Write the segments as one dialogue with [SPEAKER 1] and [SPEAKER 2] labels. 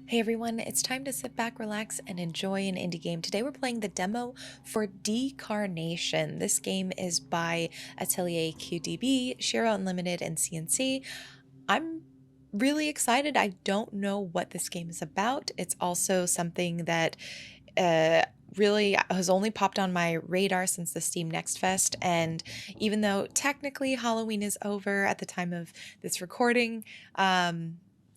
[SPEAKER 1] Hey everyone, it's time to sit back, relax, and enjoy an indie game. Today we're playing the demo for Decarnation. This game is by Atelier QDB, Shiro Unlimited, and CNC. I'm really excited. I don't know what this game is about. It's also something that uh, really has only popped on my radar since the Steam Next Fest. And even though technically Halloween is over at the time of this recording,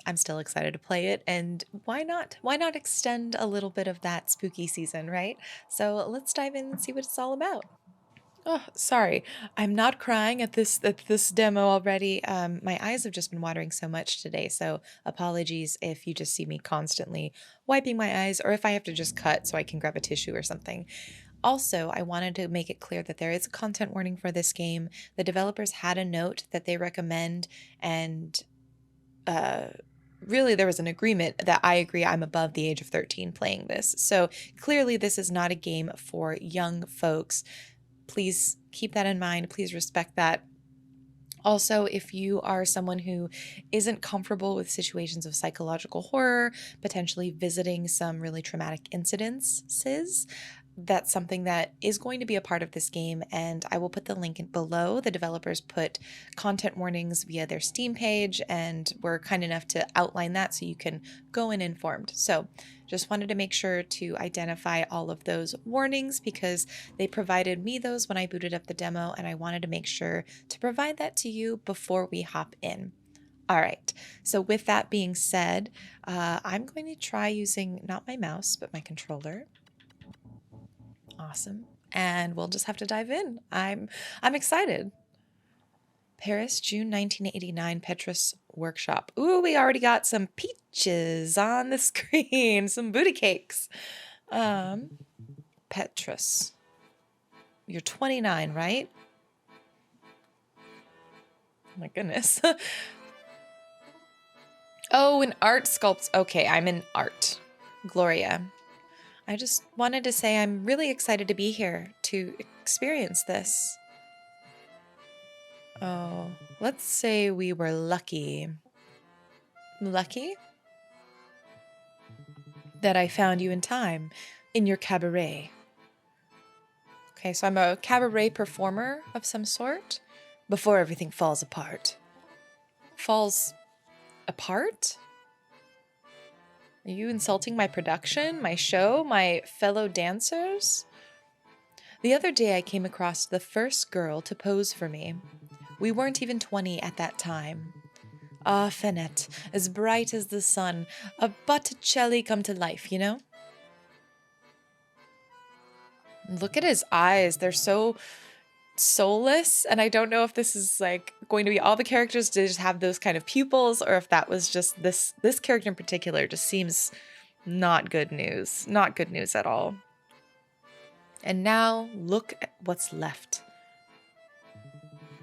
[SPEAKER 1] I'm still excited to play it. And why not? Why not extend a little bit of that spooky season, right? So let's dive in and see what it's all about. Oh, sorry. I'm not crying at this demo already. My eyes have just been watering so much today, so apologies if you just see me constantly wiping my eyes or if I have to just cut so I can grab a tissue or something. Also, I wanted to make it clear that there is a content warning for this game. The developers had a note that they recommend, and uh really there was an agreement that I agree I'm above the age of 13 playing this. So clearly this is not a game for young folks. Please keep that in mind. Please respect that. Also, if you are someone who isn't comfortable with situations of psychological horror, potentially visiting some really traumatic incidences, that's something that is going to be a part of this game, and I will put the link in below. The developers put content warnings via their Steam page, and were kind enough to outline that so you can go in informed. So just wanted to make sure to identify all of those warnings because they provided me those when I booted up the demo, and I wanted to make sure to provide that to you before we hop in. All right, so with that being said, I'm going to try using not my mouse, but my controller. Awesome. And we'll just have to dive in. I'm excited. Paris, June 1989, Petrus Workshop. Ooh, we already got some peaches on the screen, some booty cakes. Petrus. You're 29, right? Oh my goodness. Oh, an art sculpt. Okay, I'm in art. Gloria. I just wanted to say I'm really excited to be here to experience this. Oh, let's say we were lucky. Lucky that I found you in time in your cabaret. Okay, so I'm a cabaret performer of some sort before everything falls apart. Falls apart? Are you insulting my production, my show, my fellow dancers? The other day I came across the first girl to pose for me. We weren't even 20 at that time. Ah, Fenette, as bright as the sun, a Botticelli come to life, you know? Look at his eyes. They're so soulless, and I don't know if this is like going to be all the characters to just have those kind of pupils, or if that was just this character in particular just seems not good news. Not good news at all. And now look at what's left.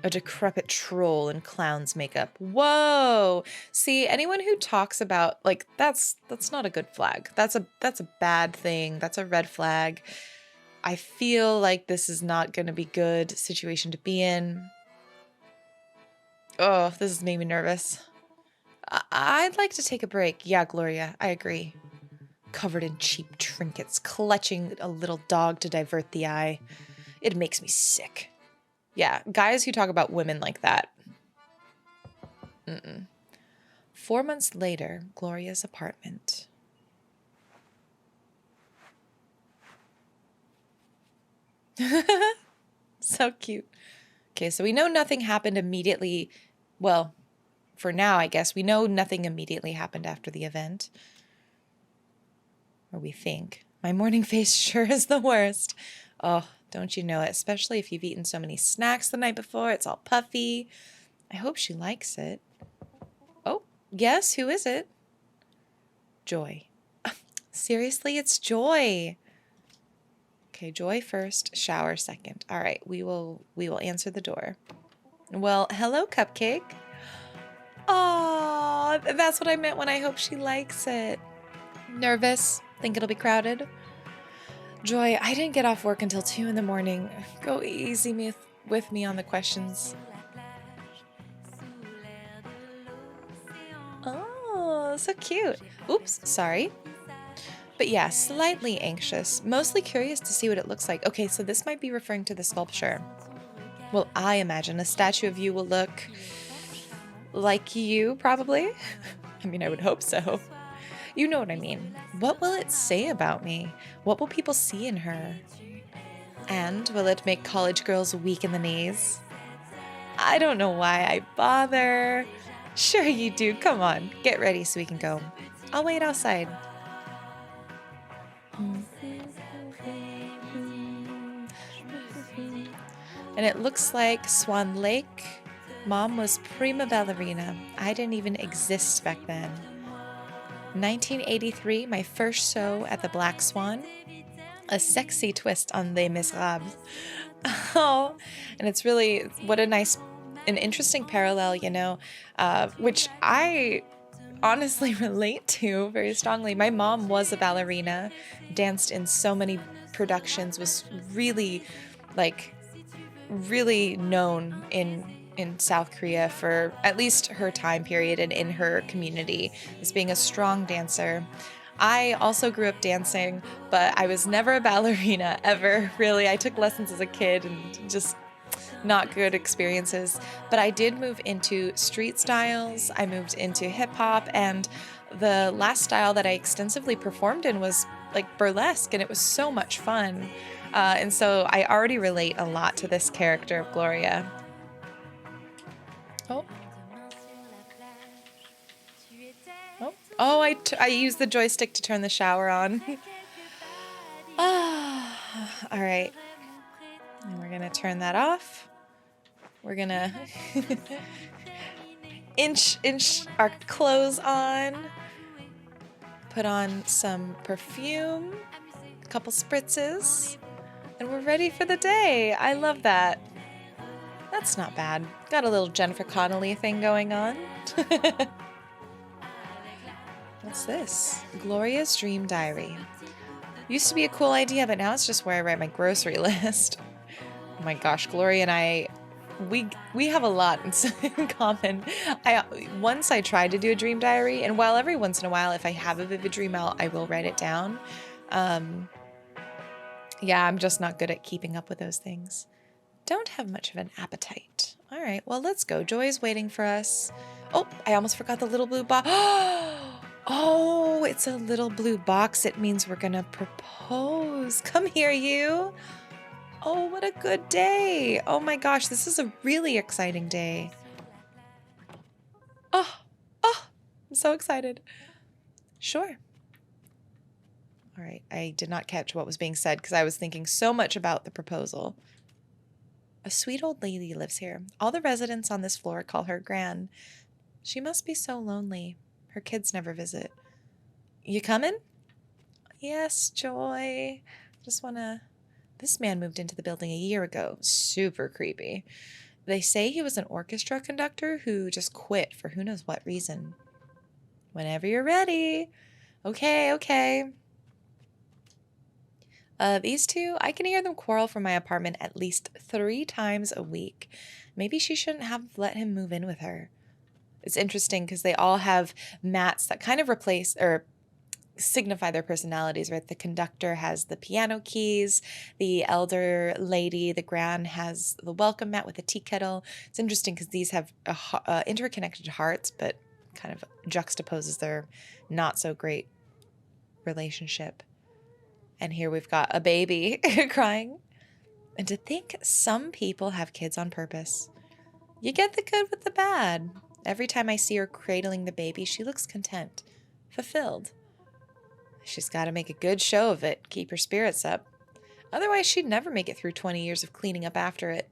[SPEAKER 1] A decrepit troll in clown's makeup. Whoa! See, anyone who talks about like that's not a good flag. That's a bad thing. That's a red flag. I feel like this is not going to be good situation to be in. Oh, this has made me nervous. I'd like to take a break. Yeah, Gloria, I agree. Covered in cheap trinkets, clutching a little dog to divert the eye. It makes me sick. Yeah, guys who talk about women like that. 4 months later, Gloria's apartment. So cute. Okay, so we know nothing happened immediately. Well, for now, I guess we know nothing immediately happened after the event. Or we think. My morning face sure is the worst. Oh, don't you know it? Especially if you've eaten so many snacks the night before. It's all puffy. I hope she likes it. Oh, yes, who is it? Joy. Seriously, it's Joy. Okay, Joy first, shower second. All right, we will answer the door. Well, hello, Cupcake. Oh, that's what I meant when I hope she likes it. Nervous? Think it'll be crowded? Joy, I didn't get off work until 2 in the morning. Go easy with me on the questions. Oh, so cute. Oops, sorry. But yeah, slightly anxious, mostly curious to see what it looks like. Okay, so this might be referring to the sculpture. Well, I imagine a statue of you will look like you, probably. I mean, I would hope so. You know what I mean. What will it say about me? What will people see in her? And will it make college girls weak in the knees? I don't know why I bother. Sure you do. Come on, get ready so we can go. I'll wait outside. And it looks like Swan Lake. Mom was prima ballerina. I didn't even exist back then. 1983, my first show at the Black Swan. A sexy twist on Les Miserables. Oh, and it's really, what a nice, an interesting parallel, you know, which I honestly relate to very strongly. My mom was a ballerina, danced in so many productions, was really, like, really known in South Korea for at least her time period and in her community as being a strong dancer. I also grew up dancing, but I was never a ballerina ever, really. I took lessons as a kid and just not good experiences. But I did move into street styles. I moved into hip hop, and the last style that I extensively performed in was like burlesque, and it was so much fun. And so I already relate a lot to this character of Gloria. Oh. Oh, I used the joystick to turn the shower on. Ah, all right. And we're gonna turn that off. We're gonna inch our clothes on. Put on some perfume, a couple spritzes, and we're ready for the day. I love that. That's not bad. Got a little Jennifer Connelly thing going on. What's this? Gloria's Dream Diary. Used to be a cool idea, but now it's just where I write my grocery list. Oh my gosh, Gloria and I, we have a lot in common. Once I tried to do a dream diary, and while every once in a while, if I have a vivid dream, I will write it down. Yeah, I'm just not good at keeping up with those things. Don't have much of an appetite. All right, well, let's go. Joy's waiting for us. Oh, I almost forgot the little blue box. Oh, it's a little blue box. It means we're gonna propose. Come here, you. Oh, what a good day. Oh my gosh, this is a really exciting day. Oh, I'm so excited. Sure. All right, I did not catch what was being said because I was thinking so much about the proposal. A sweet old lady lives here. All the residents on this floor call her Gran. She must be so lonely. Her kids never visit. You coming? Yes, Joy. Just wanna... This man moved into the building a year ago. Super creepy. They say he was an orchestra conductor who just quit for who knows what reason. Whenever you're ready. Okay. These two, I can hear them quarrel from my apartment at least 3 times a week. Maybe she shouldn't have let him move in with her. It's interesting because they all have mats that kind of replace or signify their personalities, right? The conductor has the piano keys, the elder lady, the gran, has the welcome mat with the tea kettle. It's interesting because these have interconnected hearts, but kind of juxtaposes their not so great relationship. And here we've got a baby crying. And to think some people have kids on purpose. You get the good with the bad. Every time I see her cradling the baby, she looks content, fulfilled. She's got to make a good show of it, keep her spirits up. Otherwise, she'd never make it through 20 years of cleaning up after it.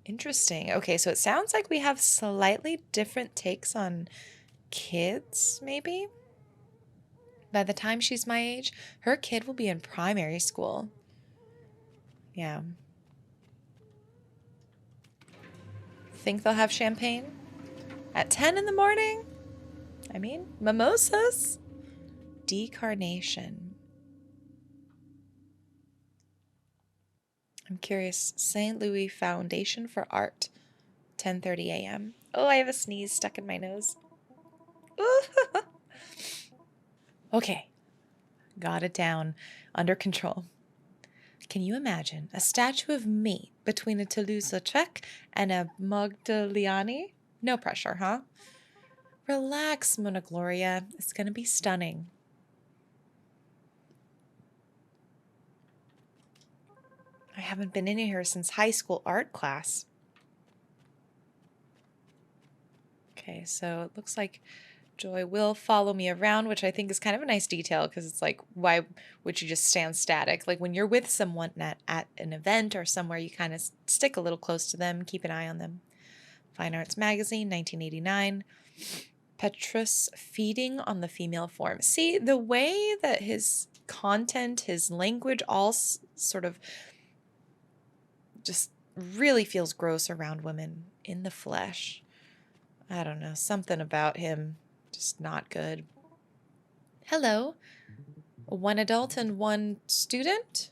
[SPEAKER 1] Interesting. Okay, so it sounds like we have slightly different takes on kids, maybe? By the time she's my age, her kid will be in primary school. Yeah. Think they'll have champagne? At 10 in the morning? I mean, mimosas? Decarnation. I'm curious. St. Louis Foundation for Art. 10:30 a.m. Oh, I have a sneeze stuck in my nose. Ooh. Okay, got it down, under control. Can you imagine a statue of me between a Toulouse-Lautrec and a Modigliani? No pressure, huh? Relax, Mona Gloria. It's going to be stunning. I haven't been in here since high school art class. Okay, so it looks like Joy will follow me around, which I think is kind of a nice detail because it's like, why would you just stand static? Like when you're with someone at an event or somewhere, you kind of stick a little close to them, keep an eye on them. Fine Arts Magazine, 1989. Petrus feeding on the female form. See, the way that his content, his language all sort of just really feels gross around women in the flesh. I don't know, something about him just not good. Hello, one adult and one student?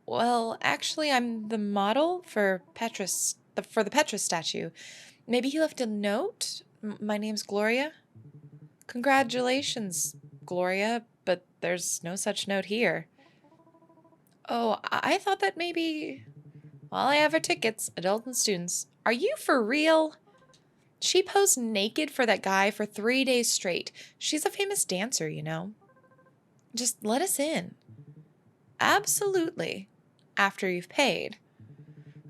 [SPEAKER 1] Well, actually, I'm the model for Petrus, for the Petrus statue. Maybe he left a note? My name's Gloria. Congratulations, Gloria, but there's no such note here. Oh, I thought that maybe... Well, I have her tickets, adults and students. Are you for real? She posed naked for that guy for 3 days straight. She's a famous dancer, you know. Just let us in. Absolutely. After you've paid.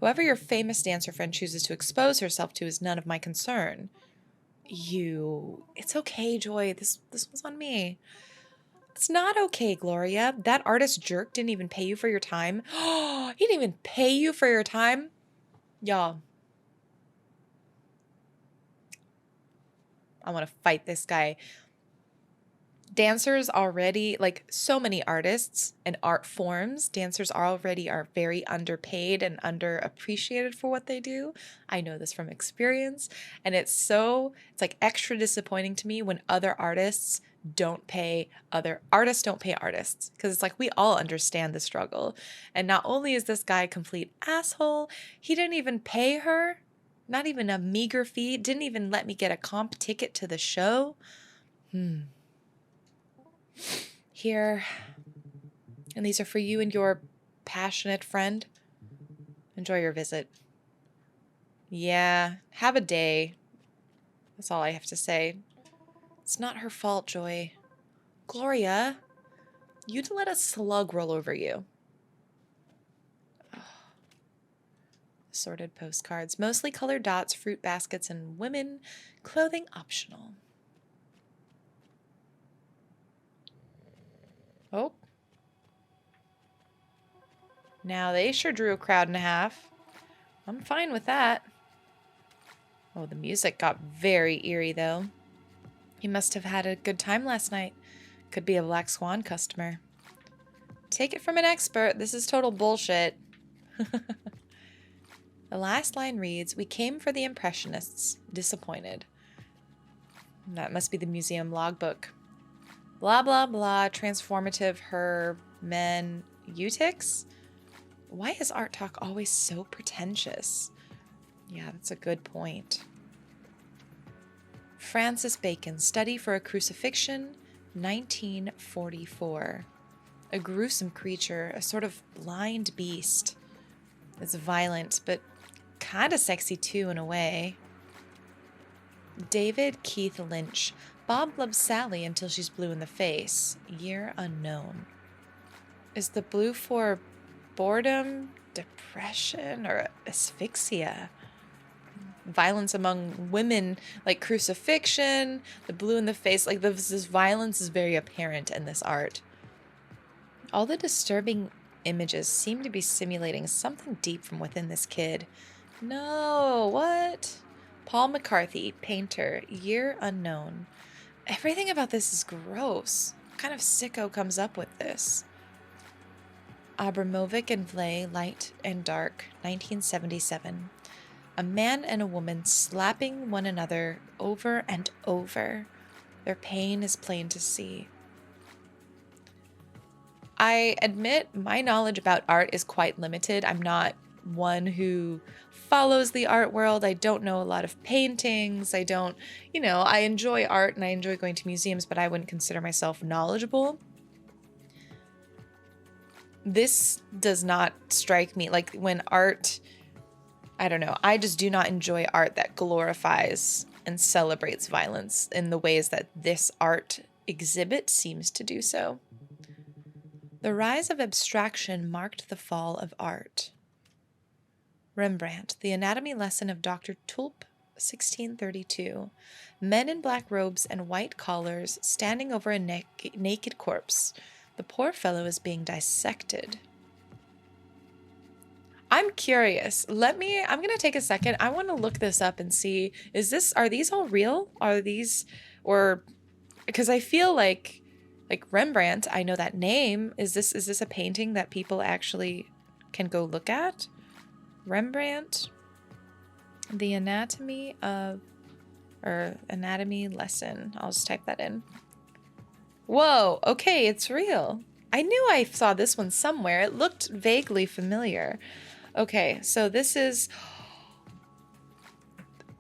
[SPEAKER 1] Whoever your famous dancer friend chooses to expose herself to is none of my concern. It's okay, Joy. This was on me. It's not okay, Gloria. That artist jerk didn't even pay you for your time. He didn't even pay you for your time? Y'all. I want to fight this guy. Dancers already, like so many artists and art forms, dancers already are very underpaid and underappreciated for what they do. I know this from experience. And it's like extra disappointing to me when other artists don't pay artists, because it's like we all understand the struggle. And not only is this guy a complete asshole, he didn't even pay her, not even a meager fee, didn't even let me get a comp ticket to the show. Here. And these are for you and your passionate friend. Enjoy your visit. Yeah, have a day. That's all I have to say. It's not her fault, Joy. Gloria, you'd let a slug roll over you. Assorted postcards, mostly colored dots, fruit baskets, and women, clothing optional. Oh. Now they sure drew a crowd and a half. I'm fine with that. Oh, the music got very eerie, though. He must have had a good time last night. Could be a Black Swan customer. Take it from an expert. This is total bullshit. The last line reads, "We came for the Impressionists. Disappointed." That must be the museum logbook. Blah, blah, blah. Transformative hermeneutics? Why is art talk always so pretentious? Yeah, that's a good point. Francis Bacon, Study for a Crucifixion, 1944. A gruesome creature, a sort of blind beast. It's violent, but kind of sexy too in a way. David Keith Lynch, Bob loves Sally until she's blue in the face. Year unknown. Is the blue for boredom, depression, or asphyxia? Violence among women, like crucifixion, the blue in the face, like this violence is very apparent in this art. All the disturbing images seem to be simulating something deep from within this kid. No, what? Paul McCarthy, painter, year unknown. Everything about this is gross. What kind of sicko comes up with this? Abramovic and Vlay, Light and Dark, 1977. A man and a woman slapping one another over and over. Their pain is plain to see. I admit my knowledge about art is quite limited. I'm not one who follows the art world. I don't know a lot of paintings. I don't, I enjoy art and I enjoy going to museums, but I wouldn't consider myself knowledgeable. This does not strike me like when art, I don't know, I just do not enjoy art that glorifies and celebrates violence in the ways that this art exhibit seems to do so. The rise of abstraction marked the fall of art. Rembrandt, The Anatomy Lesson of Dr. Tulp, 1632. Men in black robes and white collars standing over a naked corpse. The poor fellow is being dissected. I'm curious. I'm going to take a second. I want to look this up and see, are these all real? Because I feel like Rembrandt, I know that name. Is this a painting that people actually can go look at? Rembrandt, The Anatomy Lesson. I'll just type that in. Whoa, okay, it's real. I knew I saw this one somewhere. It looked vaguely familiar. Okay, so this is...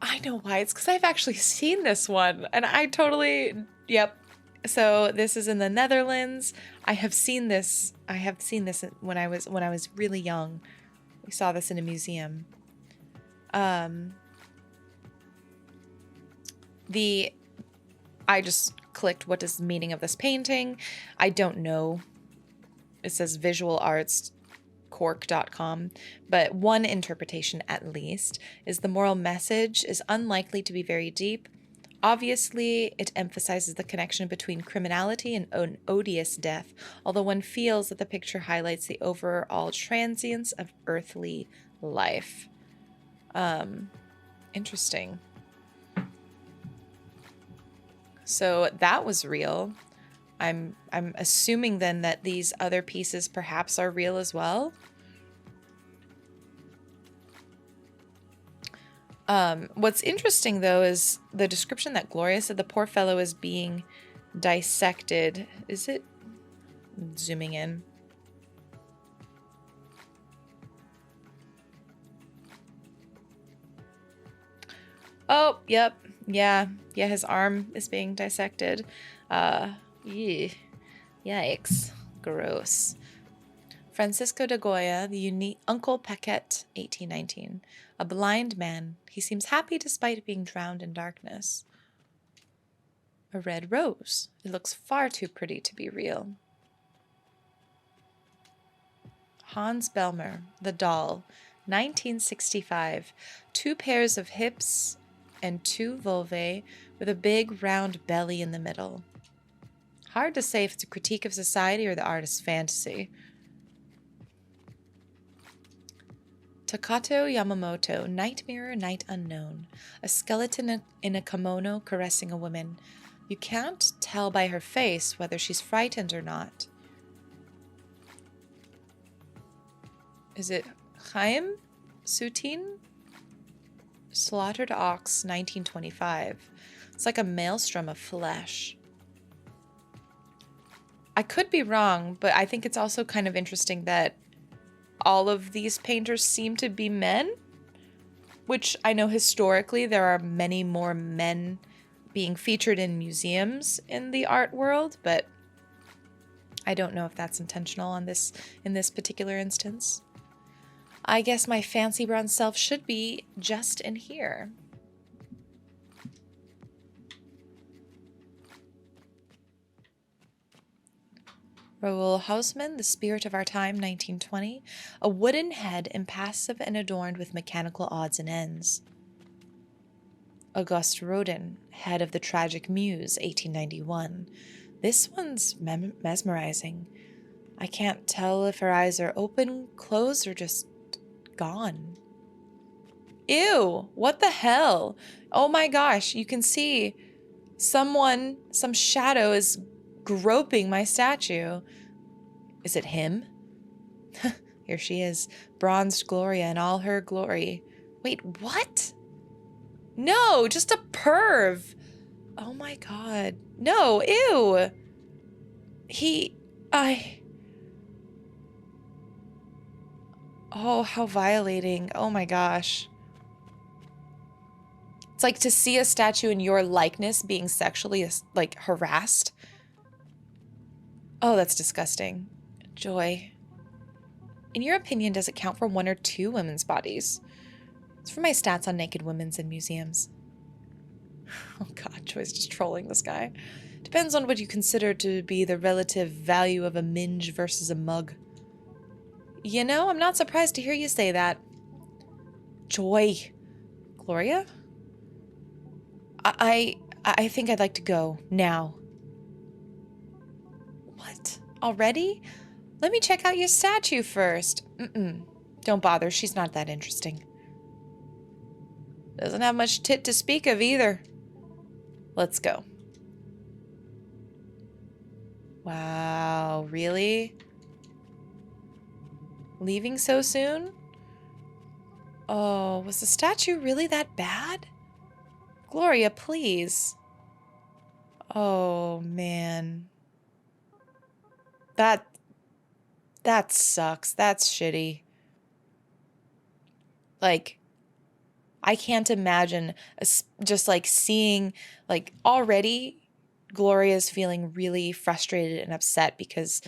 [SPEAKER 1] I know why. It's because I've actually seen this one. And I totally... Yep. So this is in the Netherlands. I have seen this when I was really young. We saw this in a museum. I just clicked what is the meaning of this painting. I don't know. It says visual arts cork.com, but one interpretation at least is the moral message is unlikely to be very deep. Obviously, it emphasizes the connection between criminality and an odious death, although one feels that the picture highlights the overall transience of earthly life. Interesting. So that was real. I'm assuming then that these other pieces perhaps are real as well. What's interesting though is the description that Gloria said the poor fellow is being dissected. Is it? Zooming in. Oh, yep. Yeah, his arm is being dissected. Yikes. Gross. Francisco de Goya, the unique Uncle Paquette, 1819. A blind man. He seems happy despite being drowned in darkness. A red rose. It looks far too pretty to be real. Hans Belmer, The Doll, 1965. 2 pairs of hips and 2 vulvae with a big round belly in the middle. Hard to say if it's a critique of society or the artist's fantasy. Takato Yamamoto, Night Mirror, Night Unknown. A skeleton in a kimono caressing a woman. You can't tell by her face whether she's frightened or not. Is it Chaim Sutin? Slaughtered Ox, 1925. It's like a maelstrom of flesh. I could be wrong, but I think it's also kind of interesting that all of these painters seem to be men, which I know historically there are many more men being featured in museums in the art world, but I don't know if that's intentional in this particular instance. I guess my fancy brown self should be just in here. Raoul Hausmann, The Spirit of Our Time, 1920. A wooden head, impassive and adorned with mechanical odds and ends. Auguste Rodin, Head of the Tragic Muse, 1891. This one's mesmerizing. I can't tell if her eyes are open, closed, or just gone. Ew, what the hell? Oh my gosh, you can see some shadow is groping my statue. Is it him? Here she is, bronzed Gloria in all her glory. Wait, what? No, just a perv. Oh my god. No, ew. Oh, how violating. Oh my gosh. It's like to see a statue in your likeness being sexually, like, harassed. Oh, that's disgusting. Joy. In your opinion, does it count for 1 or 2 women's bodies? It's for my stats on naked women's in museums. Oh god, Joy's just trolling this guy. Depends on what you consider to be the relative value of a minge versus a mug. You know, I'm not surprised to hear you say that. Joy. Gloria? I think I'd like to go now. What? Already? Let me check out your statue first. Don't bother, she's not that interesting. Doesn't have much tit to speak of either. Let's go. Wow, really? Leaving so soon? Oh, was the statue really that bad? Gloria, please. Oh, man. That sucks. That's shitty. Like, I can't imagine just like seeing, like, already Gloria's feeling really frustrated and upset because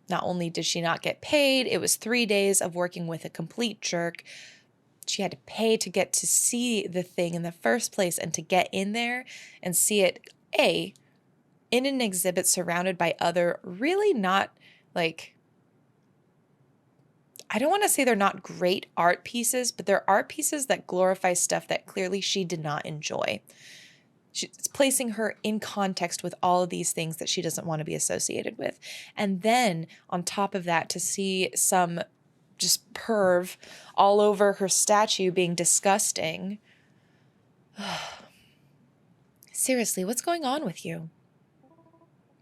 [SPEAKER 1] not only did she not get paid, it was 3 days of working with a complete jerk. She had to pay to get to see the thing in the first place and to get in there and see it, in an exhibit surrounded by other really not, like, I don't want to say they're not great art pieces, but they're art pieces that glorify stuff that clearly she did not enjoy. It's placing her in context with all of these things that she doesn't want to be associated with. And then on top of that, to see some just perv all over her statue being disgusting. Seriously, what's going on with you?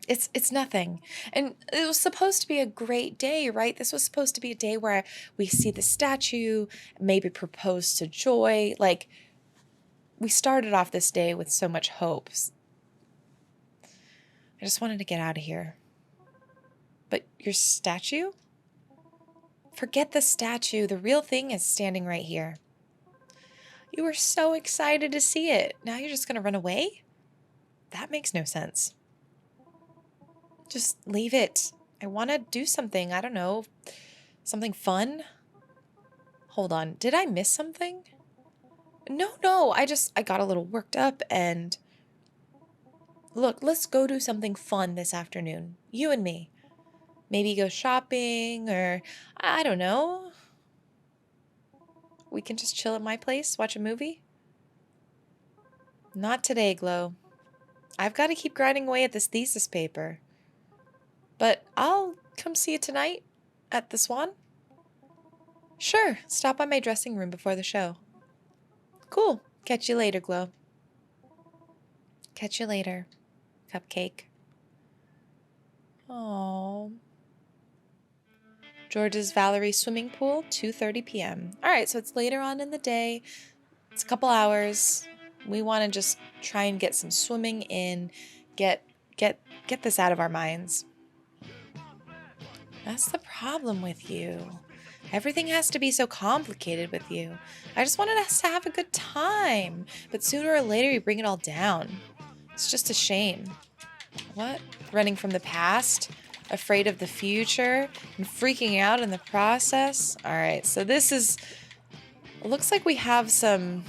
[SPEAKER 1] It's nothing. And it was supposed to be a great day, right? This was supposed to be a day where we see the statue, maybe propose to Joy. Like, we started off this day with so much hopes. I just wanted to get out of here. But your statue? Forget the statue. The real thing is standing right here. You were so excited to see it. Now you're just going to run away? That makes no sense. Just leave it. I want to do something. I don't know. Something fun? Hold on. Did I miss something? No. I got a little worked up and... Look, let's go do something fun this afternoon. You and me. Maybe go shopping or... I don't know. We can just chill at my place, watch a movie? Not today, Glow. I've got to keep grinding away at this thesis paper. But I'll come see you tonight at the Swan. Sure, stop by my dressing room before the show. Cool. Catch you later, Glow. Catch you later, Cupcake. Aww. George's Valerie swimming pool, 2:30 p.m. All right, so it's later on in the day. It's a couple hours. We want to just try and get some swimming in, get this out of our minds. That's the problem with you. Everything has to be so complicated with you. I just wanted us to have a good time, but sooner or later you bring it all down. It's just a shame. What? Running from the past? Afraid of the future? And freaking out in the process? All right, so this is... It looks like we have some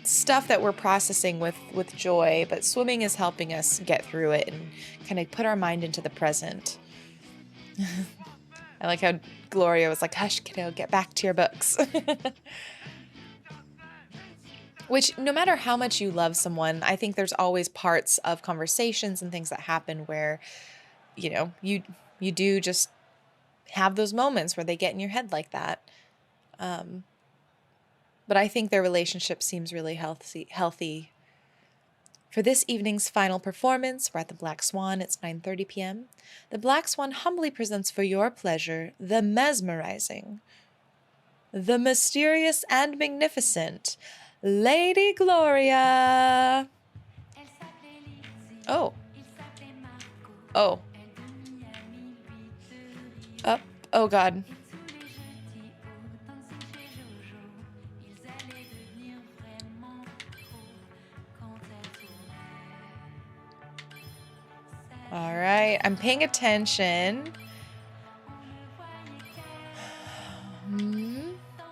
[SPEAKER 1] stuff that we're processing with Joy, but swimming is helping us get through it and kind of put our mind into the present. I like how Gloria was like, hush, kiddo, get back to your books. Which, no matter how much you love someone, I think there's always parts of conversations and things that happen where, you know, you do just have those moments where they get in your head like that. But I think their relationship seems really healthy. For this evening's final performance, we're at the Black Swan. It's 9:30 p.m. The Black Swan humbly presents for your pleasure the mesmerizing, the mysterious and magnificent Lady Gloria. Oh. Oh God. right. I'm paying attention.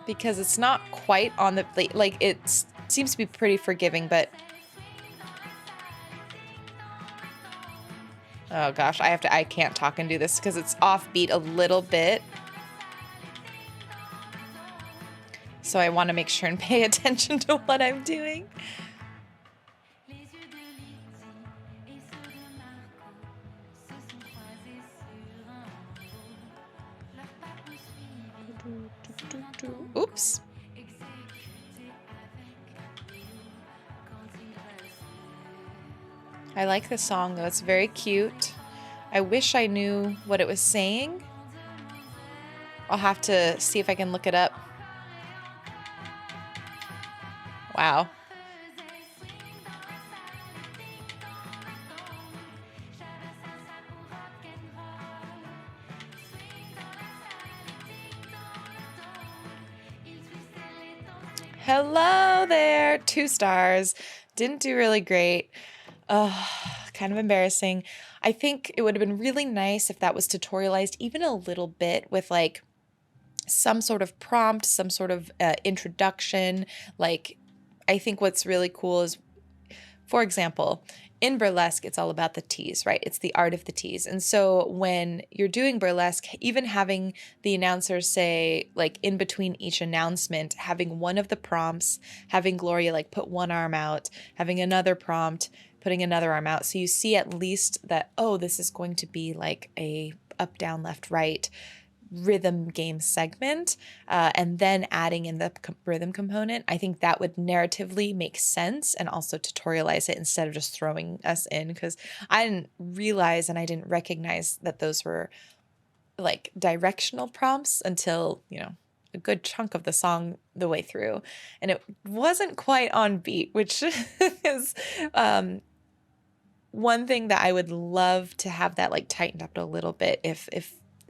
[SPEAKER 1] Because it's not quite on the, like, it seems to be pretty forgiving, but oh gosh, I can't talk and do this because it's offbeat a little bit. So I want to make sure and pay attention to what I'm doing. Oops. I like this song though, it's very cute. I wish I knew what it was saying. I'll have to see if I can look it up. Wow. Hello there, 2 stars. Didn't do really great. Kind of embarrassing. I think it would have been really nice if that was tutorialized even a little bit with like some sort of prompt, some sort of introduction. Like, I think what's really cool is, for example, in burlesque, it's all about the tease, right? It's the art of the tease. And so when you're doing burlesque, even having the announcers say, like, in between each announcement, having one of the prompts, having Gloria, like, put one arm out, having another prompt, putting another arm out. So you see at least that, oh, this is going to be like a up, down, left, right rhythm game segment, and then adding in the rhythm component. I think that would narratively make sense and also tutorialize it instead of just throwing us in, because I didn't realize and I didn't recognize that those were like directional prompts until, you know, a good chunk of the song the way through, and it wasn't quite on beat, which is one thing that I would love to have that like tightened up a little bit if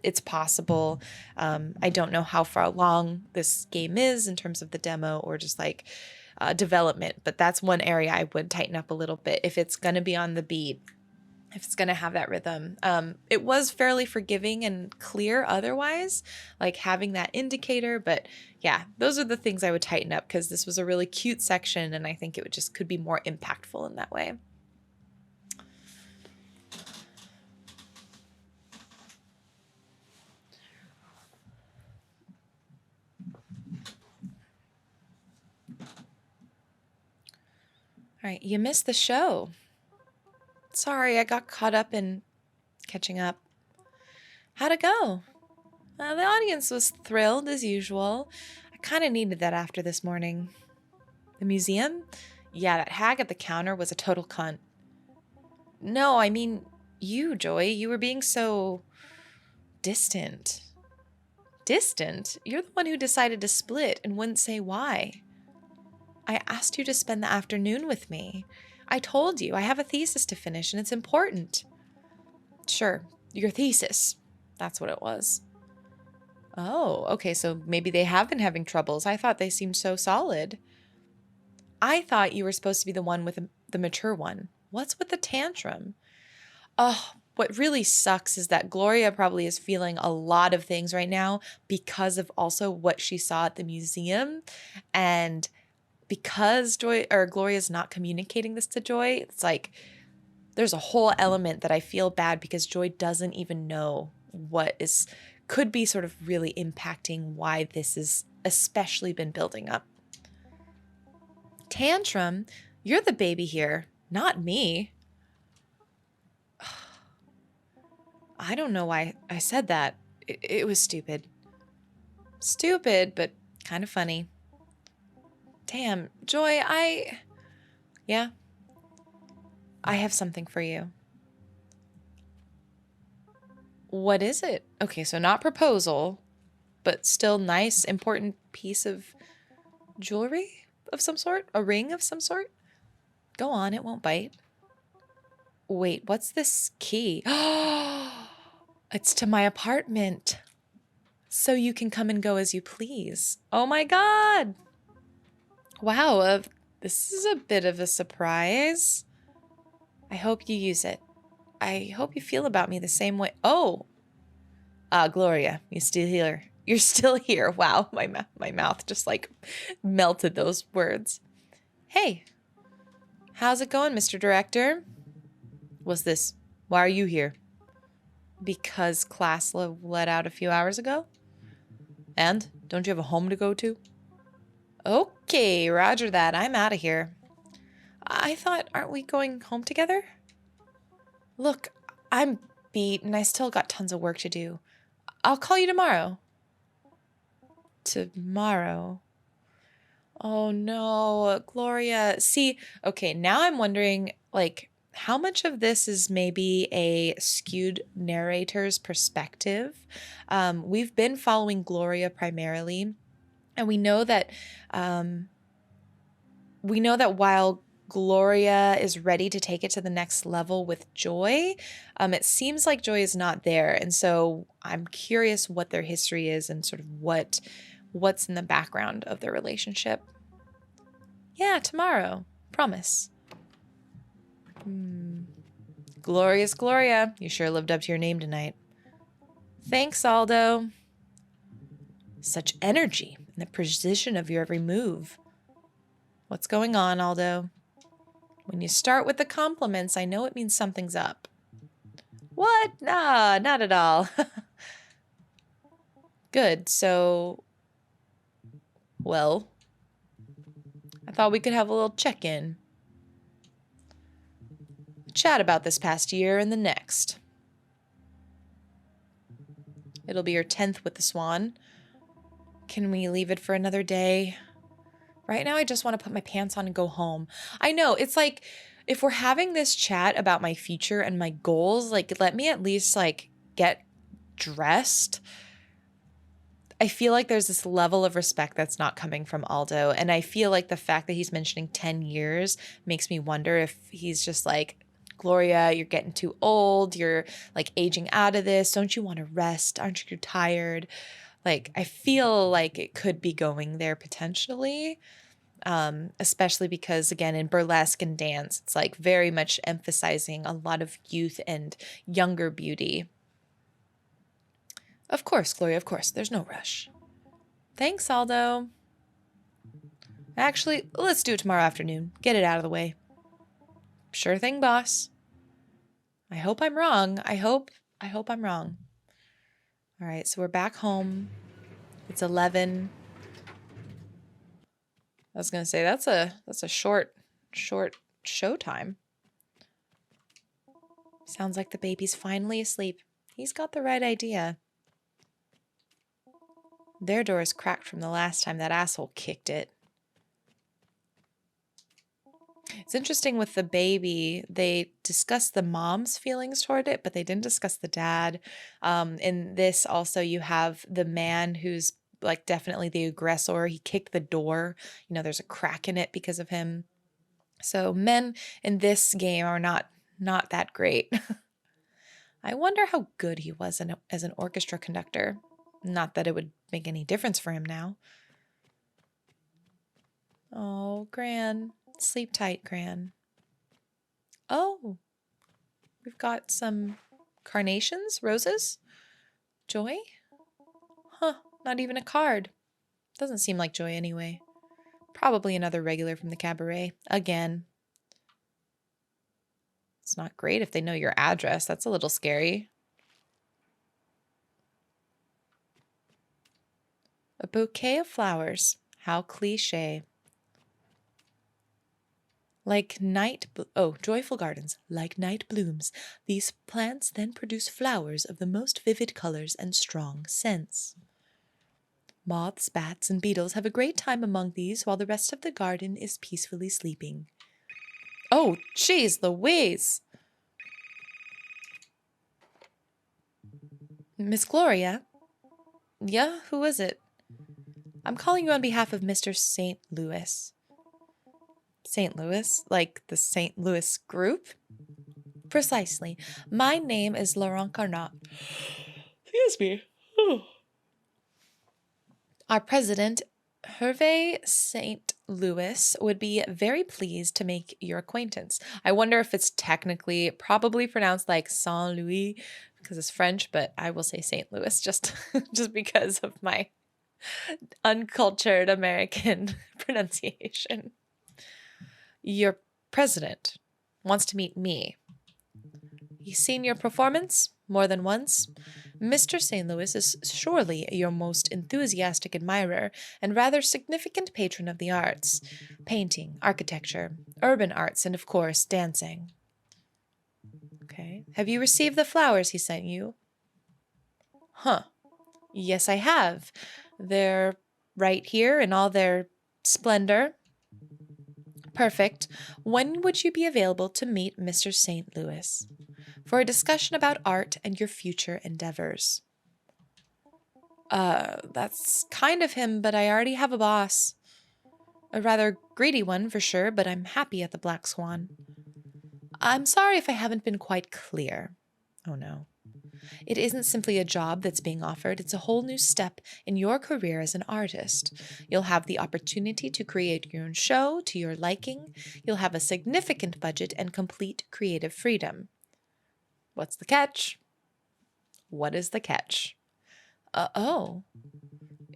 [SPEAKER 1] it's possible. I don't know how far along this game is in terms of the demo or just like development, but that's one area I would tighten up a little bit if it's going to be on the beat, if it's going to have that rhythm. It was fairly forgiving and clear otherwise, like having that indicator, but yeah, those are the things I would tighten up because this was a really cute section and I think it would just could be more impactful in that way. All right, you missed the show. Sorry, I got caught up in catching up. How'd it go? The audience was thrilled as usual. I kind of needed that after this morning. The museum? Yeah, that hag at the counter was a total cunt. No, I mean you, Joy. You were being so distant. Distant? You're the one who decided to split and wouldn't say why. I asked you to spend the afternoon with me. I told you I have a thesis to finish and it's important. Sure, your thesis. That's what it was. Oh, okay, so maybe they have been having troubles. I thought they seemed so solid. I thought you were supposed to be the one with the mature one. What's with the tantrum? Oh, what really sucks is that Gloria probably is feeling a lot of things right now because of also what she saw at the museum, and because Gloria's not communicating this to Joy, it's like there's a whole element that I feel bad because Joy doesn't even know what could be sort of really impacting why this has especially been building up. Tantrum? You're the baby here, not me. I don't know why I said that. It was stupid. Stupid, but kind of funny. Damn, Joy, Yeah? I have something for you. What is it? Okay, so not proposal, but still nice, important piece of jewelry of some sort? A ring of some sort? Go on, it won't bite. Wait, what's this key? It's to my apartment. So you can come and go as you please. Oh my God. Wow, this is a bit of a surprise. I hope you use it. I hope you feel about me the same way. Oh, Gloria, you still here? You're still here. Wow, my mouth just like melted those words. Hey, how's it going, Mr. Director? What's this? Why are you here? Because class let out a few hours ago? And? Don't you have a home to go to? Okay, roger that. I'm out of here. I thought, aren't we going home together? Look, I'm beat and I still got tons of work to do. I'll call you tomorrow. Tomorrow? Oh no, Gloria. See, okay, now I'm wondering, like, how much of this is maybe a skewed narrator's perspective? We've been following Gloria primarily, and we know that while Gloria is ready to take it to the next level with Joy, it seems like Joy is not there. And so I'm curious what their history is and sort of what's in the background of their relationship. Yeah, tomorrow. Promise. Glorious Gloria. You sure lived up to your name tonight. Thanks, Aldo. Such energy and the precision of your every move. What's going on, Aldo? When you start with the compliments, I know it means something's up. What? Nah, not at all. Good, so... Well... I thought we could have a little check-in. Chat about this past year and the next. It'll be your 10th with the Swan. Can we leave it for another day? Right now, I just want to put my pants on and go home. I know, it's like, if we're having this chat about my future and my goals, like, let me at least, like, get dressed. I feel like there's this level of respect that's not coming from Aldo. And I feel like the fact that he's mentioning 10 years makes me wonder if he's just like, Gloria, you're getting too old. You're like aging out of this. Don't you want to rest? Aren't you tired? Like, I feel like it could be going there potentially. Especially because, again, in burlesque and dance, it's like very much emphasizing a lot of youth and younger beauty. Of course, Gloria, of course. There's no rush. Thanks, Aldo. Actually, let's do it tomorrow afternoon. Get it out of the way. Sure thing, boss. I hope I'm wrong. I hope I'm wrong. All right, so we're back home. It's 11. I was going to say that's a short showtime. Sounds like the baby's finally asleep. He's got the right idea. Their door is cracked from the last time that asshole kicked it. It's interesting with the baby, they discuss the mom's feelings toward it, but they didn't discuss the dad. In this also, you have the man who's like definitely the aggressor. He kicked the door. You know, there's a crack in it because of him. So men in this game are not that great. I wonder how good he was as an orchestra conductor. Not that it would make any difference for him now. Oh, Gran. Sleep tight, Gran. Oh, we've got some carnations, roses, Joy? Huh, not even a card. Doesn't seem like Joy anyway. Probably another regular from the cabaret. Again. It's not great if they know your address. That's a little scary. A bouquet of flowers. How cliche. Joyful gardens, like night blooms, these plants then produce flowers of the most vivid colors and strong scents. Moths, bats, and beetles have a great time among these, while the rest of the garden is peacefully sleeping. Oh, jeez Louise! Miss Gloria? Yeah, who is it? I'm calling you on behalf of Mr. St. Louis. St. Louis? Like the St. Louis group? Precisely. My name is Laurent Carnot. Excuse me. Our president, Hervé St. Louis would be very pleased to make your acquaintance. I wonder if it's technically probably pronounced like Saint Louis because it's French, but I will say St. Louis just just because of my uncultured American pronunciation. Your president wants to meet me. He's seen your performance more than once. Mr. St. Louis is surely your most enthusiastic admirer and rather significant patron of the arts painting, architecture, urban arts, and of course, dancing. Okay. Have you received the flowers he sent you? Huh. Yes, I have. They're right here in all their splendor. Perfect. When would you be available to meet Mr. St. Louis for a discussion about art and your future endeavors? That's kind of him, but I already have a boss. A rather greedy one for sure, but I'm happy at the Black Swan. I'm sorry if I haven't been quite clear. Oh no. It isn't simply a job that's being offered, it's a whole new step in your career as an artist. You'll have the opportunity to create your own show to your liking. You'll have a significant budget and complete creative freedom. What's the catch? What is the catch? Oh,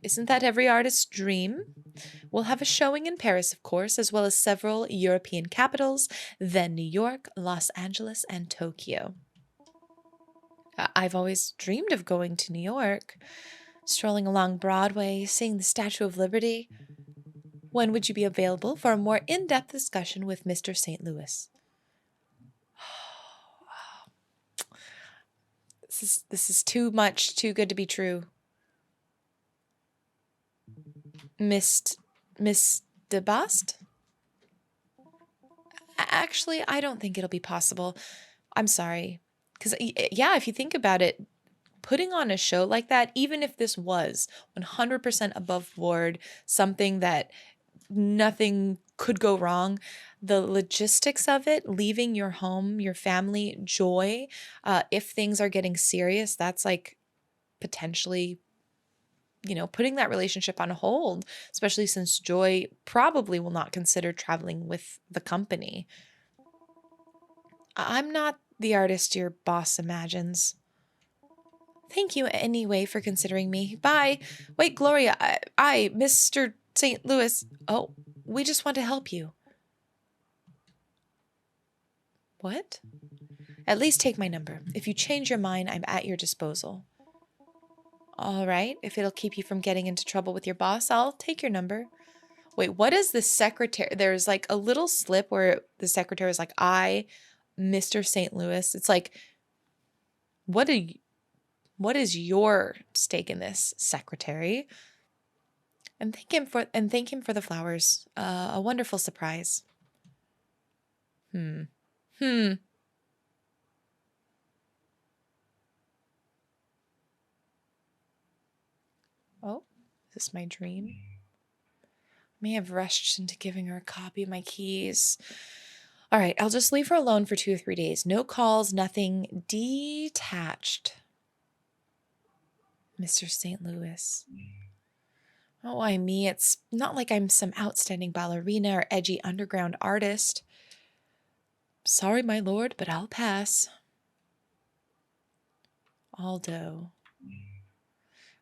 [SPEAKER 1] isn't that every artist's dream? We'll have a showing in Paris, of course, as well as several European capitals, then New York, Los Angeles, and Tokyo. I've always dreamed of going to New York, strolling along Broadway, seeing the Statue of Liberty. When would you be available for a more in-depth discussion with Mr. St. Louis? This is too much, too good to be true. Miss DeBast? Actually, I don't think it'll be possible. I'm sorry. Because, yeah, if you think about it, putting on a show like that, even if this was 100% above board, something that nothing could go wrong, the logistics of it, leaving your home, your family, Joy, if things are getting serious, that's like potentially, putting that relationship on hold, especially since Joy probably will not consider traveling with the company. I'm not the artist your boss imagines. Thank you anyway for considering me. Bye. Wait, Gloria, Mr. St. Louis. Oh, we just want to help you. What? At least take my number. If you change your mind, I'm at your disposal. All right. If it'll keep you from getting into trouble with your boss, I'll take your number. Wait, what is the secretary? There's like a little slip where the secretary is like, Mr. St. Louis. It's like, what is your stake in this, secretary? And thank him for the flowers. A wonderful surprise. Oh, is this my dream? May have rushed into giving her a copy of my keys. All right, I'll just leave her alone for 2 or 3 days. No calls, nothing. Detached. Mr. St. Louis. Oh, why me? It's not like I'm some outstanding ballerina or edgy underground artist. Sorry, my lord, but I'll pass. Aldo.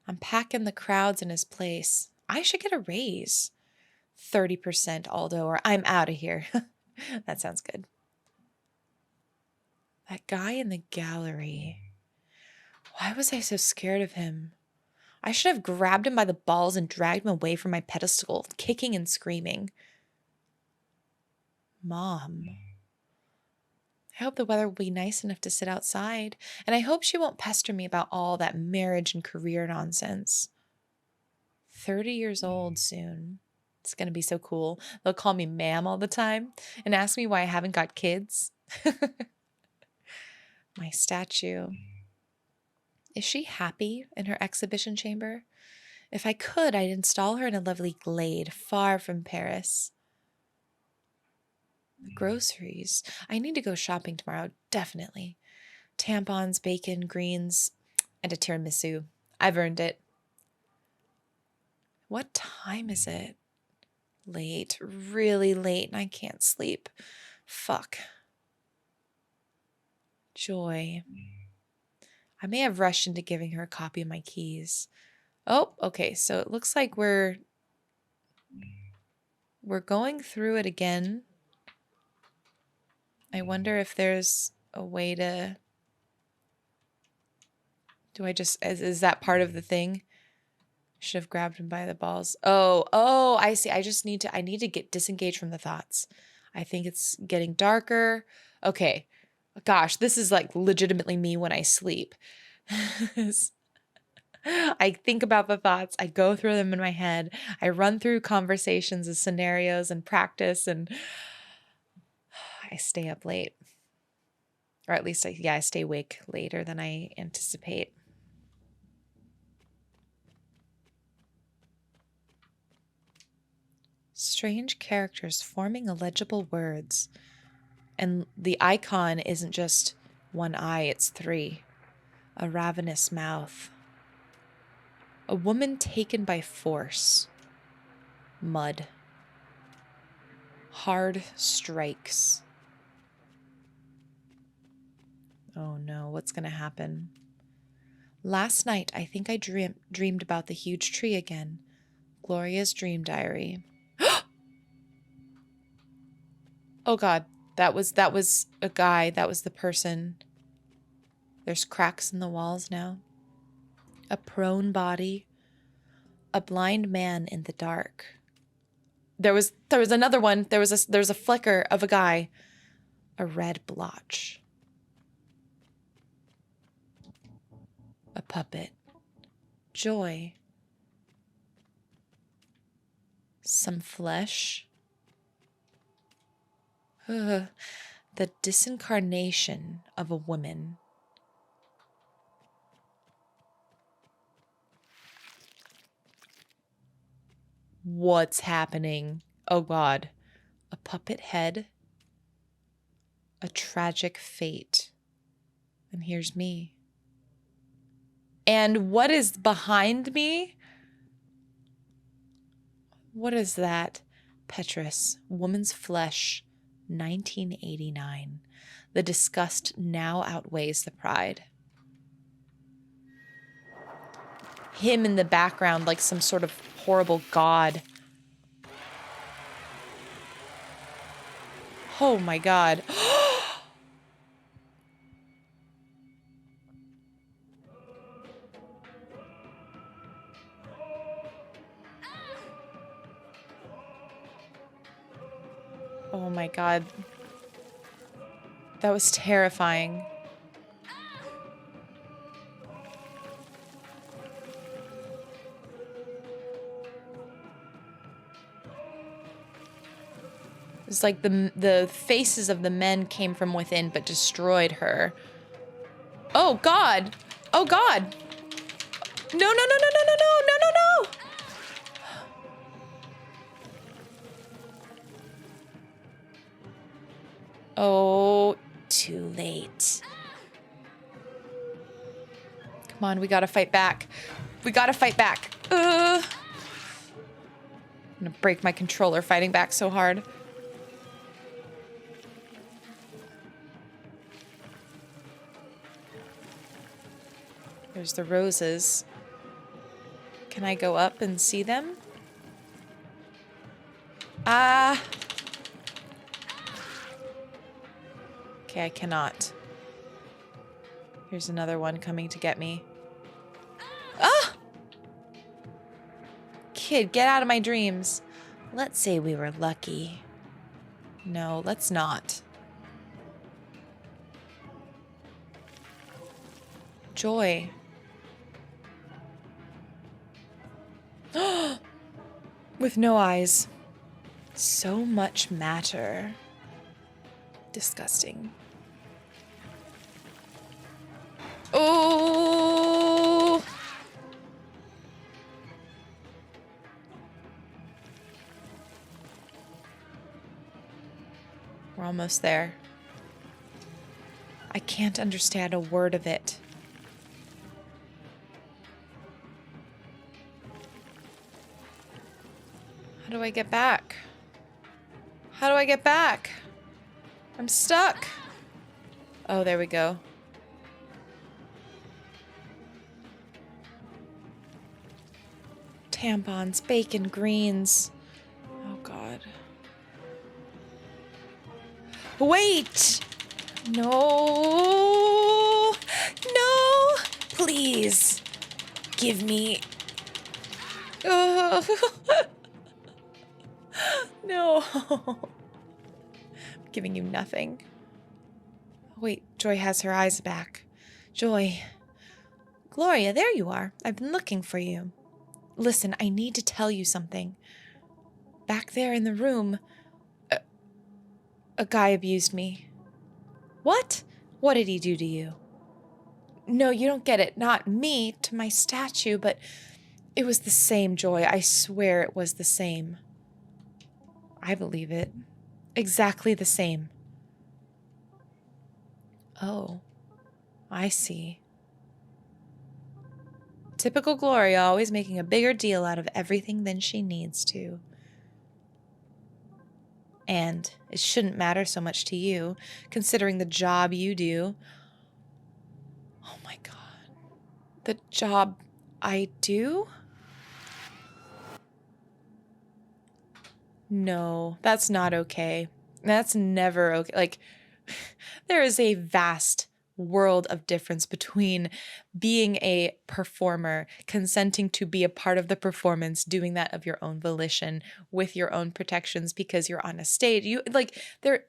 [SPEAKER 1] I'm packing the crowds in his place. I should get a raise. 30% Aldo, or I'm out of here. That sounds good. That guy in the gallery. Why was I so scared of him? I should have grabbed him by the balls and dragged him away from my pedestal, kicking and screaming. Mom. I hope the weather will be nice enough to sit outside, and I hope she won't pester me about all that marriage and career nonsense. 30 years old soon. It's going to be so cool. They'll call me ma'am all the time and ask me why I haven't got kids. My statue. Is she happy in her exhibition chamber? If I could, I'd install her in a lovely glade far from Paris. The groceries. I need to go shopping tomorrow, definitely. Tampons, bacon, greens, and a tiramisu. I've earned it. What time is it? Late, really late, and I can't sleep. Fuck. Joy. I may have rushed into giving her a copy of my keys. Oh, okay, so it looks like we're going through it again. I wonder if there's a way to... Do I just... Is that part of the thing? Should have grabbed him by the balls. Oh, I see. I need to get disengaged from the thoughts. I think it's getting darker. Okay. Gosh, this is like legitimately me when I sleep. I think about the thoughts. I go through them in my head. I run through conversations and scenarios and practice, and I stay up late. Or at least I stay awake later than I anticipate. Strange characters forming illegible words. And the icon isn't just one eye, it's three. A ravenous mouth. A woman taken by force. Mud. Hard strikes. Oh no, what's gonna happen? Last night, I think I dreamed about the huge tree again. Gloria's dream diary. Oh God, that was a guy. That was the person. There's cracks in the walls now. A prone body. A blind man in the dark. There was another one. There's a flicker of a guy. A red blotch. A puppet. Joy. Some flesh. The disincarnation of a woman. What's happening? Oh God. A puppet head. A tragic fate. And here's me. And what is behind me? What is that? Petrus, woman's flesh, 1989. The disgust now outweighs the pride. Him in the background like some sort of horrible god. Oh my God. Oh my God. That was terrifying. It's like the faces of the men came from within but destroyed her. Oh God. Oh God. No, no, no, no, no, no, no, no, no, no. Oh, too late. Come on, we gotta fight back. We gotta fight back. I'm gonna break my controller fighting back so hard. There's the roses. Can I go up and see them? Ah. Okay, I cannot. Here's another one coming to get me. Ah! Kid, get out of my dreams. Let's say we were lucky. No, let's not. Joy. With no eyes. So much matter. Disgusting. Oh! We're almost there. I can't understand a word of it. How do I get back? How do I get back? I'm stuck. Oh, there we go. Tampons, bacon, greens. Oh, God. Wait! No! No! Please! Give me... Oh. No! I'm giving you nothing. Wait, Joy has her eyes back. Joy. Gloria, there you are. I've been looking for you. Listen, I need to tell you something. Back there in the room, a guy abused me. What? What did he do to you? No, you don't get it. Not me, to my statue, but it was the same, Joy. I swear it was the same. I believe it. Exactly the same. Oh, I see. Typical Gloria, always making a bigger deal out of everything than she needs to. And it shouldn't matter so much to you, considering the job you do. Oh my God. The job I do? No, that's not okay. That's never okay. Like, there is a vast world of difference between being a performer, consenting to be a part of the performance, doing that of your own volition with your own protections because you're on a stage. You like there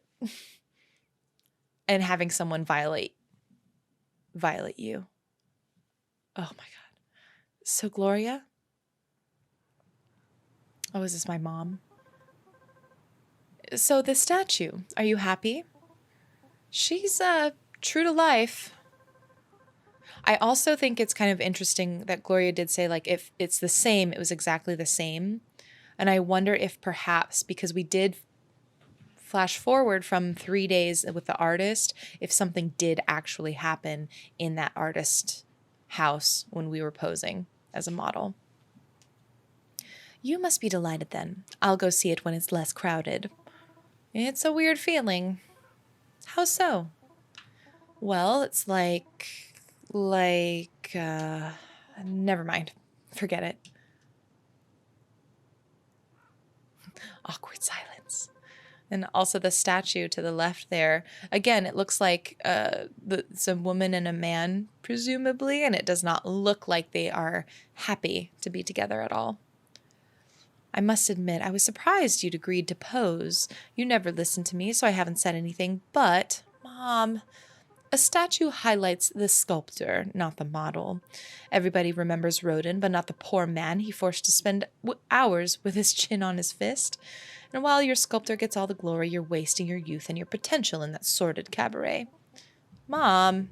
[SPEAKER 1] and having someone violate you. Oh my God. So Gloria? Oh, is this my mom? So the statue, are you happy? She's true to life. I also think it's kind of interesting that Gloria did say, like, if it's the same, it was exactly the same. And I wonder if perhaps, because we did flash forward from 3 days with the artist, if something did actually happen in that artist house when we were posing as a model. You must be delighted then. I'll go see it when it's less crowded. It's a weird feeling. How so? Well, it's never mind. Forget it. Awkward silence. And also the statue to the left there. Again, it looks like it's a woman and a man, presumably, and it does not look like they are happy to be together at all. I must admit, I was surprised you'd agreed to pose. You never listened to me, so I haven't said anything, but, Mom, a statue highlights the sculptor, not the model. Everybody remembers Rodin, but not the poor man he forced to spend hours with his chin on his fist. And while your sculptor gets all the glory, you're wasting your youth and your potential in that sordid cabaret. Mom.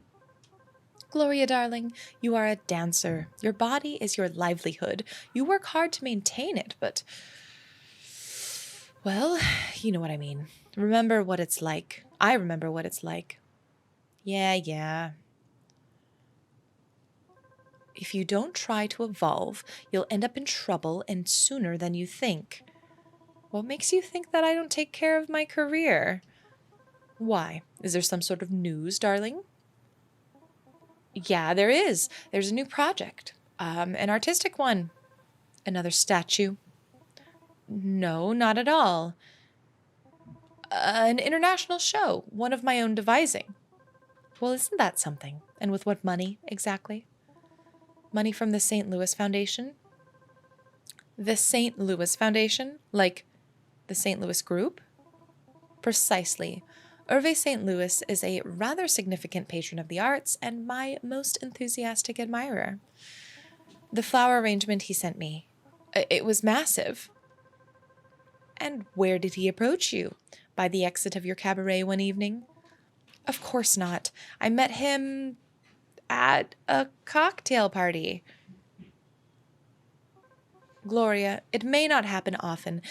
[SPEAKER 1] Gloria, darling, you are a dancer. Your body is your livelihood. You work hard to maintain it, but... Well, you know what I mean. Remember what it's like. I remember what it's like. Yeah. If you don't try to evolve, you'll end up in trouble and sooner than you think. What makes you think that I don't take care of my career? Why? Is there some sort of news, darling? Yeah, there is. There's a new project. An artistic one. Another statue. No, not at all. An international show. One of my own devising. Well, isn't that something? And with what money, exactly? Money from the St. Louis Foundation? The St. Louis Foundation? Like the St. Louis Group? Precisely. Hervé St. Louis is a rather significant patron of the arts and my most enthusiastic admirer. The flower arrangement he sent me, it was massive. And where did he approach you? By the exit of your cabaret one evening? Of course not. I met him at a cocktail party. Gloria, it may not happen often,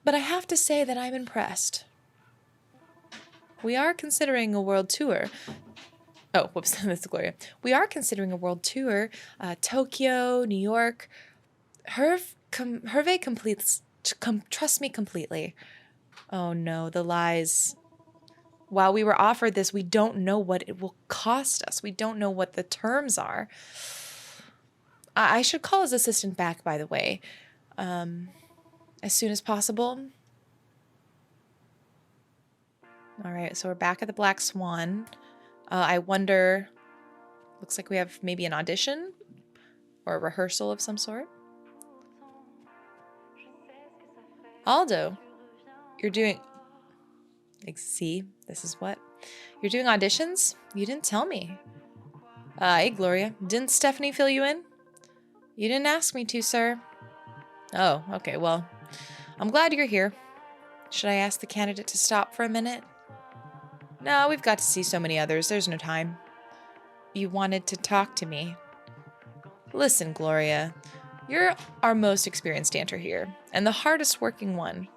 [SPEAKER 1] but I have to say that I'm impressed. We are considering a world tour. Oh, whoops, that's Gloria. We are considering a world tour. Tokyo, New York. Hervé completes. Trust me completely. Oh no, the lies. While we were offered this, we don't know what it will cost us. We don't know what the terms are. I should call his assistant back, by the way, as soon as possible. All right, so we're back at the Black Swan. I wonder, looks like we have maybe an audition or a rehearsal of some sort. Aldo, you're doing... See, this is what? You're doing auditions? You didn't tell me. Hey, Gloria, didn't Stephanie fill you in? You didn't ask me to, sir. Oh, okay, well, I'm glad you're here. Should I ask the candidate to stop for a minute? No, we've got to see so many others. There's no time. You wanted to talk to me. Listen, Gloria, you're our most experienced dancer here, and the hardest working one.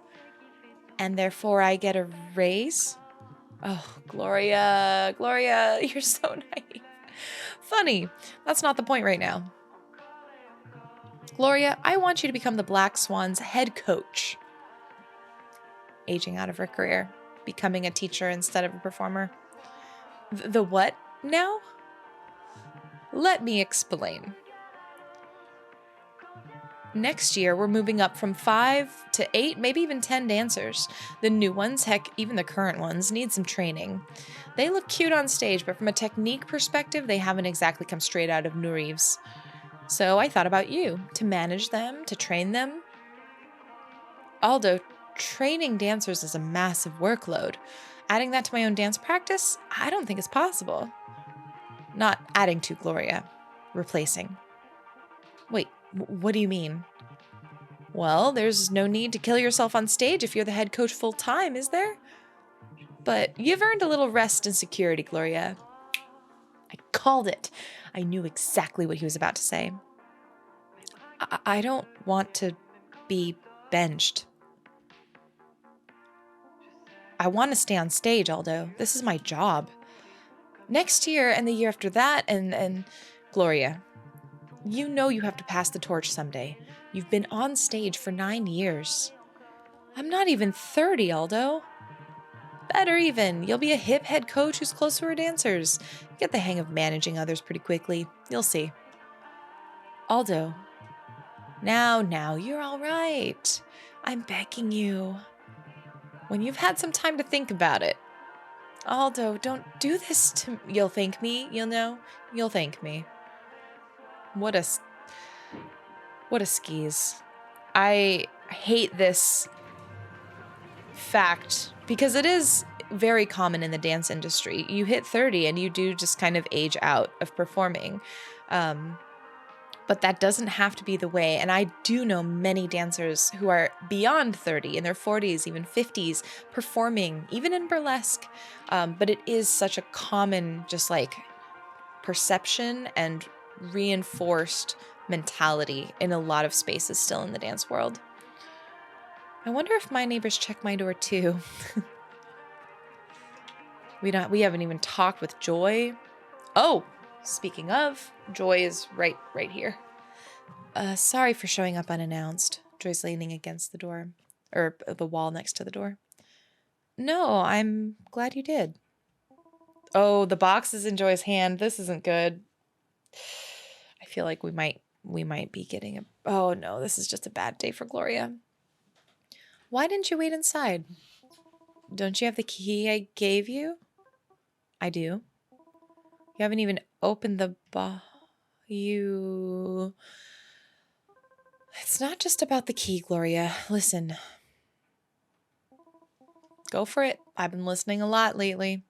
[SPEAKER 1] And therefore I get a raise? Oh, Gloria, you're so naive. Funny, that's not the point right now. Gloria, I want you to become the Black Swan's head coach. Aging out of her career, becoming a teacher instead of a performer. The what now? Let me explain. Next year, we're moving up from 5 to 8, maybe even 10 dancers. The new ones, heck, even the current ones, need some training. They look cute on stage, but from a technique perspective, they haven't exactly come straight out of Nuriev's. So I thought about you, to manage them, to train them. Aldo, training dancers is a massive workload. Adding that to my own dance practice, I don't think is possible. Not adding to, Gloria. Replacing. Wait, what do you mean? Well, there's no need to kill yourself on stage if you're the head coach full time, is there? But you've earned a little rest and security, Gloria. I called it. I knew exactly what he was about to say. I don't want to be benched. I want to stay on stage, Aldo. This is my job. Next year and the year after that and Gloria, you know you have to pass the torch someday. You've been on stage for 9 years. I'm not even 30, Aldo. Better even. You'll be a hip head coach who's close to her dancers. Get the hang of managing others pretty quickly. You'll see. Aldo. Now, you're all right. I'm begging you. When you've had some time to think about it. Aldo, don't do this to me. You'll thank me, You'll thank me. What a skis. I hate this fact because it is very common in the dance industry. You hit 30 and you do just kind of age out of performing. But that doesn't have to be the way. And I do know many dancers who are beyond 30, in their 40s, even 50s, performing, even in burlesque. But it is such a common, just like, perception and reinforced mentality in a lot of spaces still in the dance world. I wonder if my neighbors check my door too. We haven't even talked with Joy. Oh, speaking of, Joy is right here. Sorry for showing up unannounced. Joy's leaning against the door, or the wall next to the door. No, I'm glad you did. Oh, the box is in Joy's hand. This isn't good. I feel like we might be getting a... Oh no, this is just a bad day for Gloria. Why didn't you wait inside? Don't you have the key I gave you? I do. You haven't even opened the It's not just about the key, Gloria. Listen. Go for it. I've been listening a lot lately.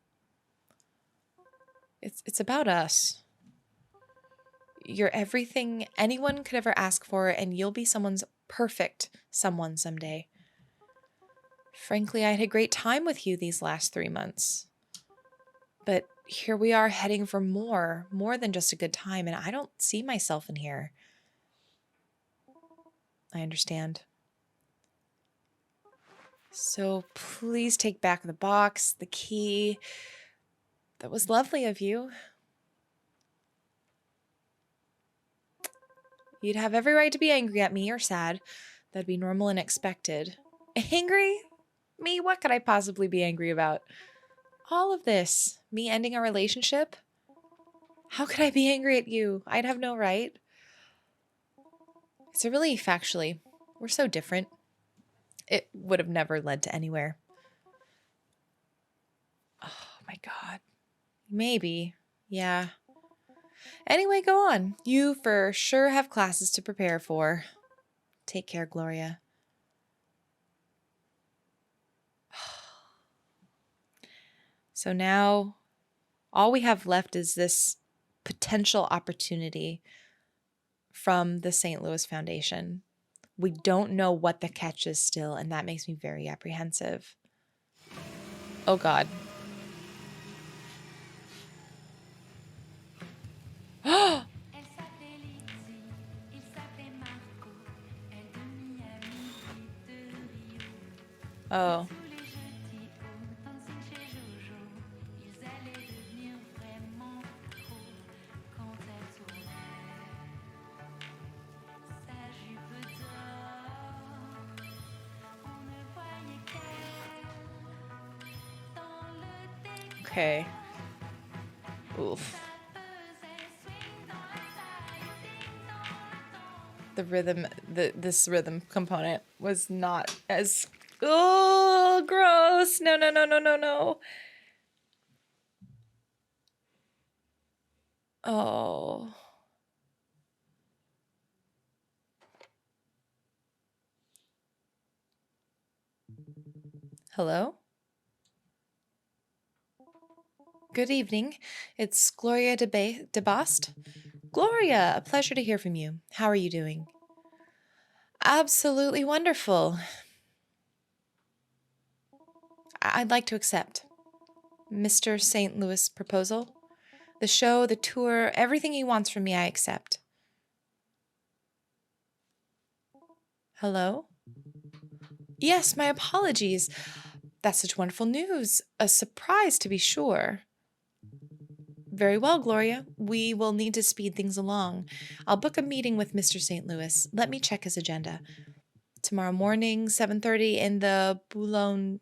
[SPEAKER 1] It's about us. You're everything anyone could ever ask for, and you'll be someone's perfect someone someday. Frankly, I had a great time with you these last 3 months. But here we are heading for more than just a good time, and I don't see myself in here. I understand. So please take back the box, the key. That was lovely of you. You'd have every right to be angry at me or sad. That'd be normal and expected. Angry? Me, what could I possibly be angry about? All of this. Me ending a relationship? How could I be angry at you? I'd have no right. It's a relief, actually. We're so different. It would have never led to anywhere. Oh my God. Maybe. Yeah. Anyway, go on. You for sure have classes to prepare for. Take care, Gloria. So now all we have left is this potential opportunity from the St. Louis Foundation. We don't know what the catch is still, and that makes me very apprehensive. Oh, God. Oh. Okay. Oof. The rhythm, this rhythm component was not as... Oh, gross. No, no, no, no, no, no. Oh. Hello? Good evening. It's Gloria DeBost. Gloria, a pleasure to hear from you. How are you doing? Absolutely wonderful. I'd like to accept Mr. St. Louis' proposal. The show, the tour, everything he wants from me, I accept. Hello? Yes, my apologies. That's such wonderful news. A surprise, to be sure. Very well, Gloria. We will need to speed things along. I'll book a meeting with Mr. St. Louis. Let me check his agenda. Tomorrow morning, 7:30 in the Boulogne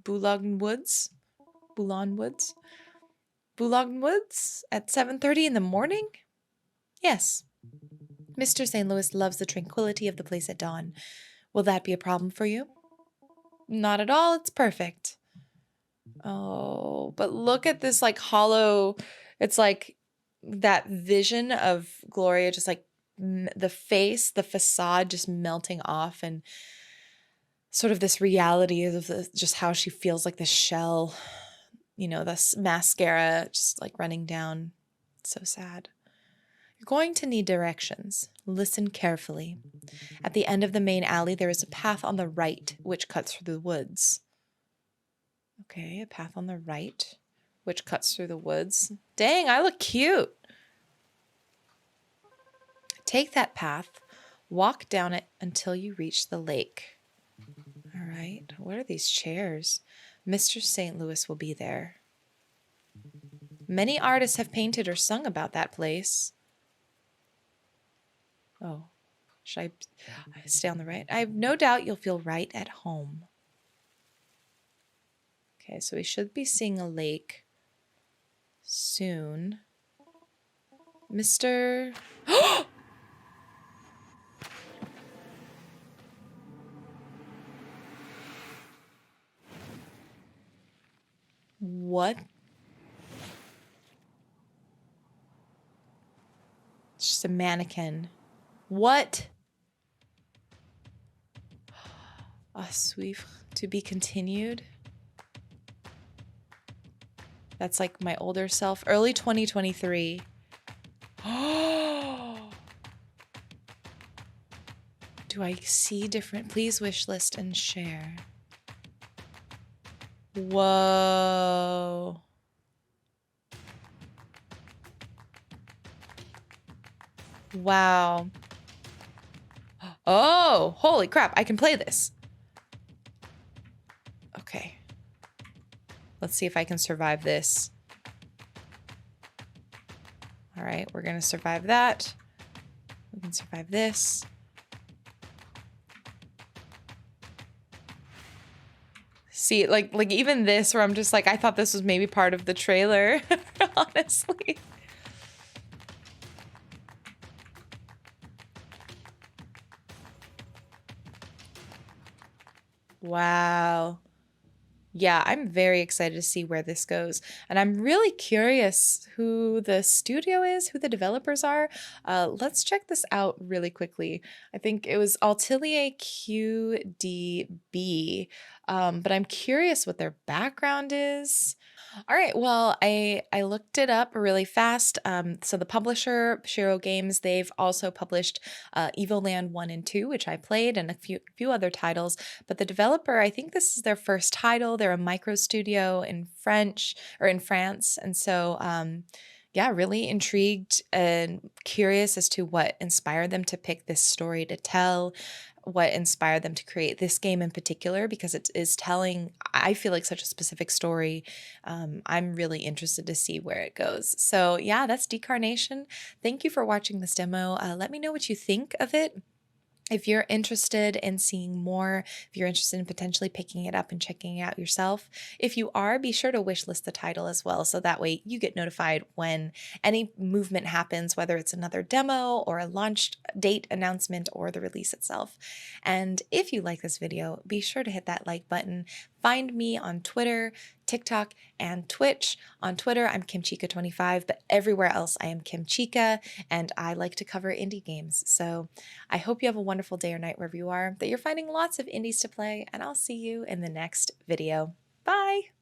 [SPEAKER 1] Woods? Boulogne Woods? Boulogne Woods at 7:30 in the morning? Yes. Mr. St. Louis loves the tranquility of the place at dawn. Will that be a problem for you? Not at all. It's perfect. Oh, but look at this like hollow. It's like that vision of Gloria, just like the face, the facade just melting off, and sort of this reality of just how she feels like the shell, this mascara just like running down. So sad. You're going to need directions. Listen carefully. At the end of the main alley, there is a path on the right which cuts through the woods. Okay, a path on the right which cuts through the woods. Dang, I look cute. Take that path, walk down it until you reach the lake. All right, what are these chairs? Mr. St. Louis will be there. Many artists have painted or sung about that place. Oh, should I stay on the right? I have no doubt you'll feel right at home. Okay, so we should be seeing a lake soon. Mr. What? It's just a mannequin. What? A suivre, to be continued. That's like my older self. Early 2023. Do I see different? Please wish list and share. Whoa. Wow. Oh, holy crap. I can play this. Okay. Let's see if I can survive this. All right, we're going to survive that. We can survive this. See, like even this where I'm just like, I thought this was maybe part of the trailer, honestly. Wow. Yeah, I'm very excited to see where this goes. And I'm really curious who the studio is, who the developers are. Let's check this out really quickly. I think it was Atelier QDB, but I'm curious what their background is. All right. Well, I looked it up really fast. So the publisher, Shiro Games, they've also published Evil Land 1 and 2, which I played, and a few other titles. But the developer, I think this is their first title. They're a micro studio in French or in France, and so yeah, really intrigued and curious as to what inspired them to pick this story to tell, what inspired them to create this game in particular, because it is telling, I feel like, such a specific story. I'm really interested to see where it goes. So yeah, that's Decarnation. Thank you for watching this demo. Let me know what you think of it. If you're interested in seeing more, if you're interested in potentially picking it up and checking it out yourself, if you are, be sure to wishlist the title as well, so that way you get notified when any movement happens, whether it's another demo or a launch date announcement or the release itself. And if you like this video, be sure to hit that like button. Find me on Twitter, TikTok, and Twitch. On Twitter, I'm Kimchica25, but everywhere else I am Kimchica, and I like to cover indie games. So I hope you have a wonderful day or night wherever you are, that you're finding lots of indies to play, and I'll see you in the next video. Bye!